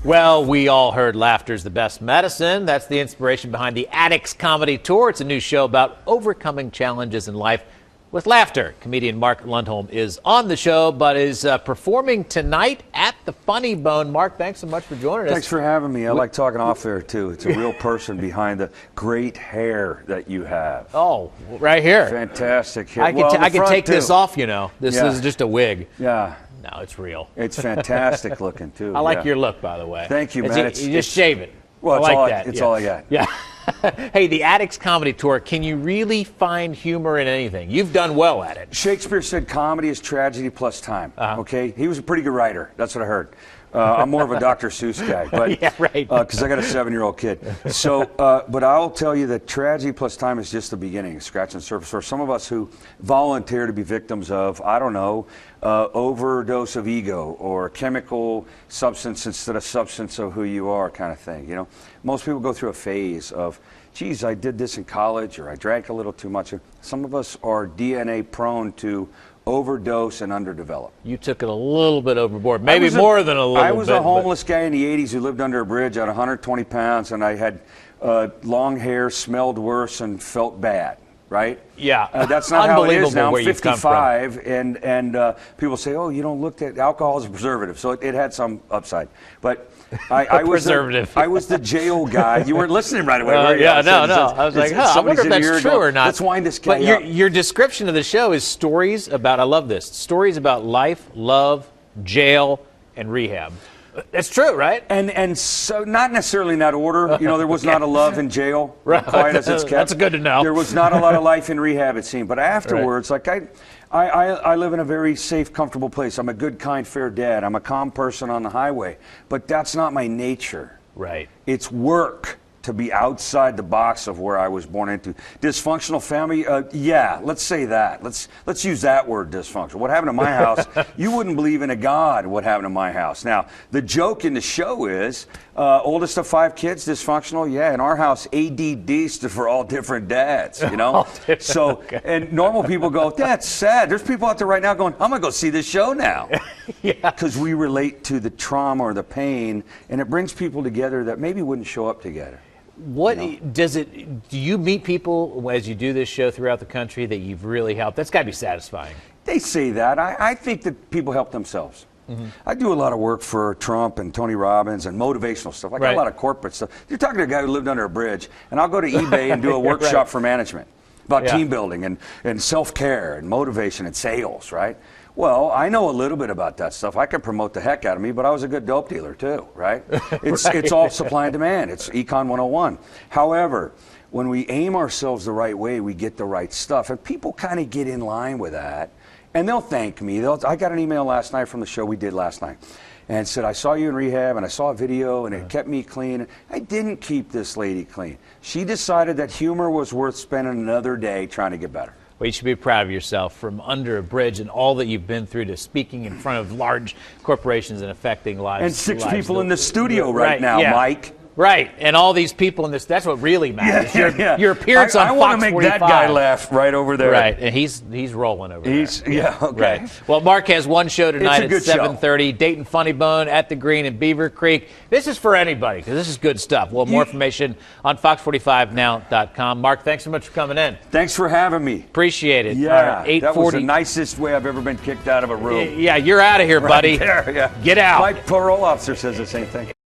Well, we all heard laughter's the best medicine. That's the inspiration behind the Addicts comedy tour. It's a new show about overcoming challenges in life with laughter. Comedian Mark Lundholm is on the show, but is performing tonight at the FunnyBone. Mark, thanks so much for joining us. Thanks for having me. I like talking off there, too. It's a real person behind the great hair that you have. Oh, right here. Fantastic hair. I can take this off, you know. This is just a wig. Yeah. No, it's real. It's fantastic looking, too. I like your look, by the way. Thank you, man. You just shave it. Well, it's all I got. Yeah. Hey, the Addicts comedy tour, can you really find humor in anything? You've done well at it. Shakespeare said comedy is tragedy plus time, okay? He was a pretty good writer. That's what I heard. I'm more of a Dr. Seuss guy, but yeah, right. Because I got a 7-year-old kid. So, but I'll tell you that tragedy plus time is just the beginning, scratching the surface. For some of us who volunteer to be victims of, I don't know, overdose of ego or chemical substance instead of substance of who you are kind of thing. You know, most people go through a phase of, geez, I did this in college, or I drank a little too much. Some of us are DNA prone to overdose and underdeveloped. You took it a little bit overboard, maybe more than a little bit. I was a homeless guy in the 80s who lived under a bridge at 120 pounds, and I had long hair, smelled worse, and felt bad. Right? Yeah. That's not how it is now. I'm 55, and people say, "Oh, you don't look at alcohol as a preservative," so it had some upside. But I was I was the jail guy. You weren't listening right away, were you? Yeah, no. I was like, I wonder if that's true or not. Let's wind this guy up. But your description of the show is stories about. I love this. Stories about life, love, jail, and rehab. That's true, right? And so not necessarily in that order. You know, there was not a love in jail, right? Quite as it's kept. That's good to know. There was not a lot of life in rehab, it seemed. But afterwards, like I live in a very safe, comfortable place. I'm a good, kind, fair dad. I'm a calm person on the highway. But that's not my nature. Right. It's work to be outside the box of where I was born into. Dysfunctional family, yeah, let's say that. Let's use that word, dysfunctional. What happened to my house, you wouldn't believe in a God what happened to my house. Now, the joke in the show is, oldest of 5 kids, dysfunctional, yeah, in our house, ADD stood for all different dads, you know? So, okay. And normal people go, that's sad. There's people out there right now going, I'm gonna go see this show now. Yeah. Because we relate to the trauma or the pain, and it brings people together that maybe wouldn't show up together. What does it? Do you meet people as you do this show throughout the country that you've really helped? That's got to be satisfying. They say that. I think that people help themselves. Mm-hmm. I do a lot of work for Trump and Tony Robbins and motivational stuff. I got a lot of corporate stuff. You're talking to a guy who lived under a bridge, and I'll go to eBay and do a workshop for management about team building and self-care and motivation and sales, right? Well, I know a little bit about that stuff. I can promote the heck out of me, but I was a good dope dealer too, right? It's all supply and demand. It's Econ 101. However, when we aim ourselves the right way, we get the right stuff. And people kind of get in line with that, and they'll thank me. I got an email last night from the show we did last night, and said, I saw you in rehab, and I saw a video, and it kept me clean. I didn't keep this lady clean. She decided that humor was worth spending another day trying to get better. Well, you should be proud of yourself from under a bridge and all that you've been through to speaking in front of large corporations and affecting lives. And 6 people in the studio right now, Mike. Right, and all these people in this, that's what really matters. Your appearance on Fox 45. I want to make that guy laugh right over there. Right, and he's rolling over there. Yeah, okay. Right. Well, Mark has one show tonight at 7:30, Dayton FunnyBone at the GREENE in BEAVERCREEK. This is for anybody, because this is good stuff. Well, more information on fox45now.com. Mark, thanks so much for coming in. Thanks for having me. Appreciate it. Yeah, that was the nicest way I've ever been kicked out of a room. Yeah, you're out of here, buddy. Right there, yeah. Get out. My parole officer says the same thing.